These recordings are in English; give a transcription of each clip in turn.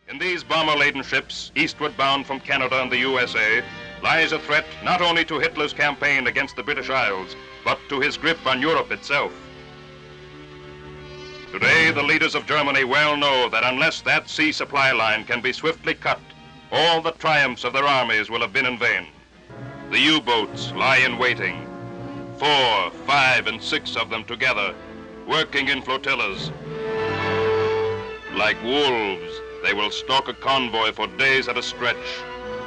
In these bomber-laden ships, eastward bound from Canada and the USA, lies a threat not only to Hitler's campaign against the British Isles, but to his grip on Europe itself. Today, the leaders of Germany well know that unless that sea supply line can be swiftly cut, all the triumphs of their armies will have been in vain. The U-boats lie in waiting, 4, 5, and 6 of them together, working in flotillas. Like wolves, they will stalk a convoy for days at a stretch,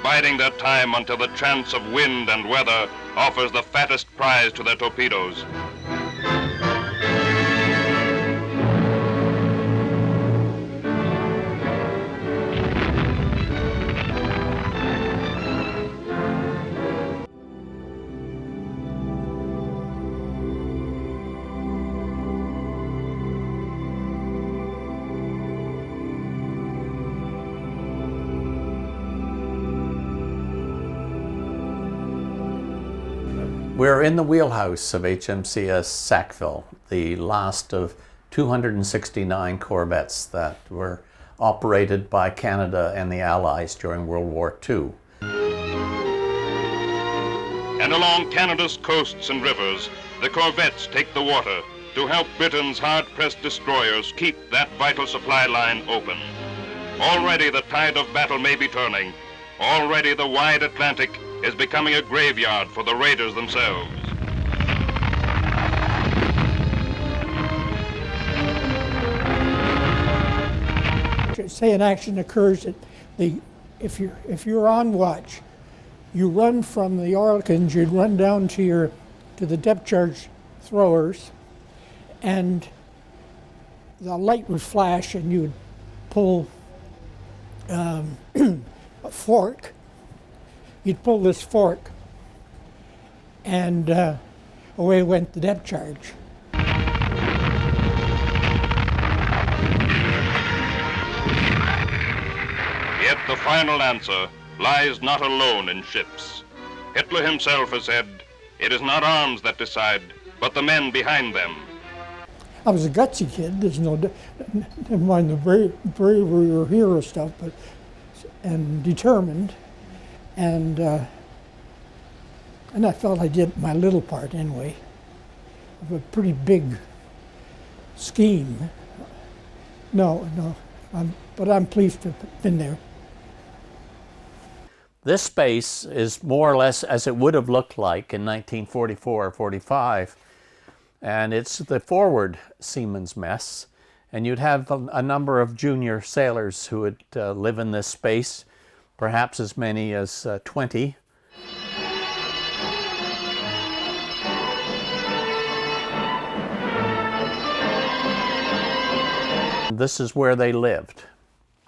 biding their time until the chance of wind and weather offers the fattest prize to their torpedoes. We're in the wheelhouse of HMCS Sackville, the last of 269 corvettes that were operated by Canada and the Allies during World War II. And along Canada's coasts and rivers, the corvettes take the water to help Britain's hard-pressed destroyers keep that vital supply line open. Already the tide of battle may be turning. Already the wide Atlantic is becoming a graveyard for the raiders themselves. Say an action occurs at if you're on watch, you run from the oilkins, you'd run down to the depth charge throwers, and the light would flash, and you'd pull a fork. You'd pull this fork, and away went the depth charge. Yet the final answer lies not alone in ships. Hitler himself has said, it is not arms that decide, but the men behind them. I was a gutsy kid, there's never mind the bravery or hero stuff, and determined. And I felt I did my little part anyway, of a pretty big scheme. But I'm pleased to have been there. This space is more or less as it would have looked like in 1944 or 45, and it's the forward seaman's mess. And you'd have a number of junior sailors who would live in this space, perhaps as many as 20. This is where they lived,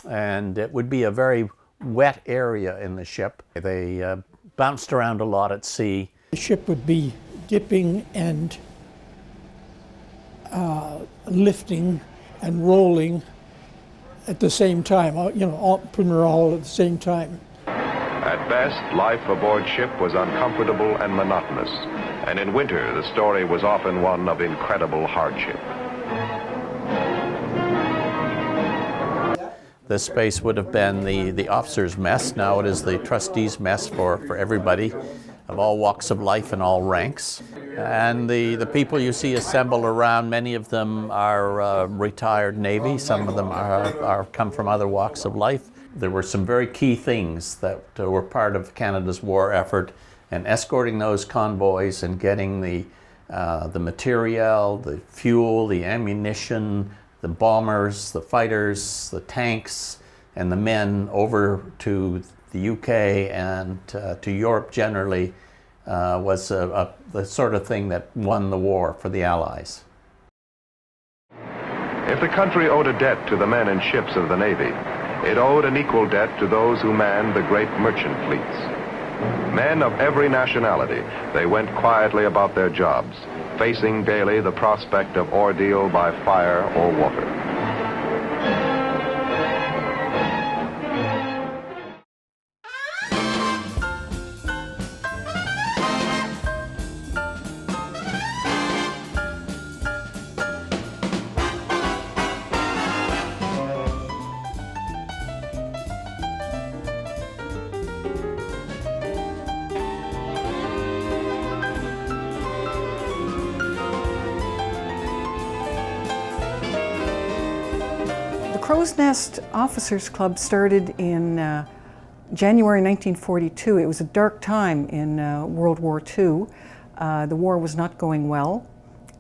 and it would be a very wet area in the ship. They bounced around a lot at sea. The ship would be dipping and lifting and rolling at the same time, pretty much all at the same time. At best, life aboard ship was uncomfortable and monotonous, and in winter the story was often one of incredible hardship. This space would have been the officers' mess. Now it is the trustees' mess for everybody of all walks of life and all ranks. And the people you see assembled around, many of them are retired Navy, some of them come from other walks of life. There were some very key things that were part of Canada's war effort, and escorting those convoys and getting the materiel, the fuel, the ammunition, the bombers, the fighters, the tanks, and the men over to the UK and to Europe generally was the sort of thing that won the war for the Allies. If the country owed a debt to the men and ships of the Navy, it owed an equal debt to those who manned the great merchant fleets. Men of every nationality, they went quietly about their jobs, facing daily the prospect of ordeal by fire or water. Crowsnest Officers Club started in January 1942. It was a dark time in World War II. The war was not going well.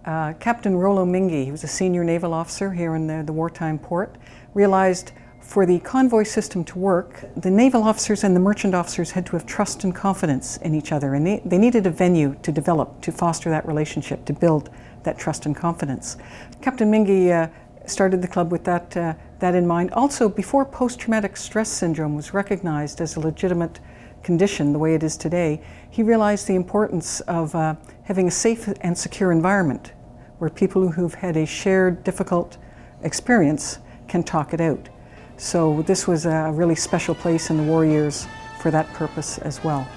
Captain Rollo Mingy, he was a senior naval officer here in the wartime port, realized for the convoy system to work, the naval officers and the merchant officers had to have trust and confidence in each other, and they needed a venue to develop, to foster that relationship, to build that trust and confidence. Captain Mingy started the club with that in mind. Also, before post-traumatic stress syndrome was recognized as a legitimate condition the way it is today, he realized the importance of having a safe and secure environment where people who've had a shared difficult experience can talk it out. So this was a really special place in the war years for that purpose as well.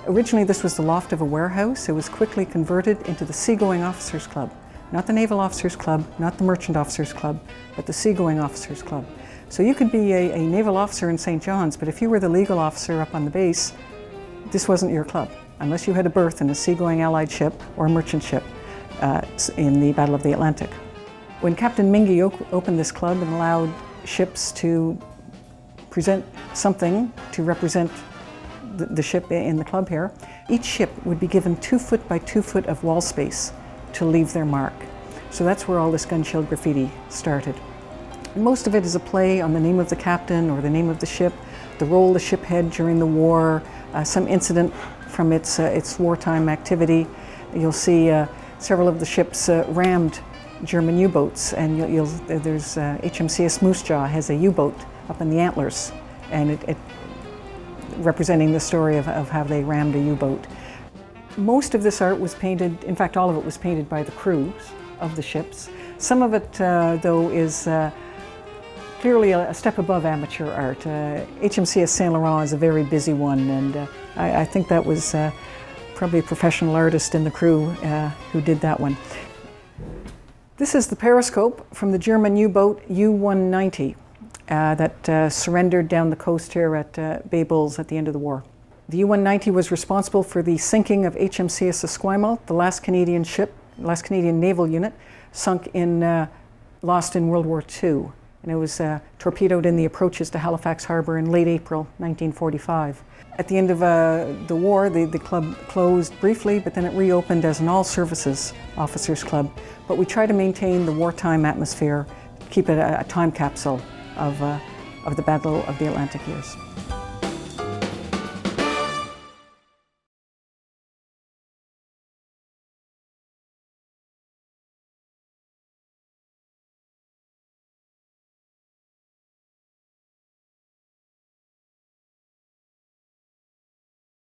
Originally this was the loft of a warehouse. It was quickly converted into the Seagoing Officers Club. Not the Naval Officers Club, not the Merchant Officers Club, but the Seagoing Officers Club. So you could be a naval officer in St. John's, but if you were the legal officer up on the base, this wasn't your club, unless you had a berth in a seagoing Allied ship or a merchant ship in the Battle of the Atlantic. When Captain Mingy opened this club and allowed ships to present something to represent the ship in the club here, each ship would be given 2 foot by 2 foot of wall space to leave their mark. So that's where all this gun shield graffiti started. And most of it is a play on the name of the captain or the name of the ship, the role the ship had during the war, some incident from its wartime activity. You'll see several of the ships rammed German U-boats, and there's HMCS Moose Jaw has a U-boat up in the antlers, and it representing the story of how they rammed a U-boat. Most of this art was painted, in fact all of it was painted by the crews of the ships. Some of it though is clearly a step above amateur art. HMCS Saint Laurent is a very busy one, and I think that was probably a professional artist in the crew who did that one. This is the periscope from the German U-boat U-190 that surrendered down the coast here at Bay Bulls at the end of the war. The U-190 was responsible for the sinking of HMCS Sackville, the last Canadian ship, last Canadian naval unit, sunk lost in World War II. And it was torpedoed in the approaches to Halifax Harbour in late April 1945. At the end of the war, the club closed briefly, but then it reopened as an all-services officers club. But we try to maintain the wartime atmosphere, keep it a time capsule of the Battle of the Atlantic years.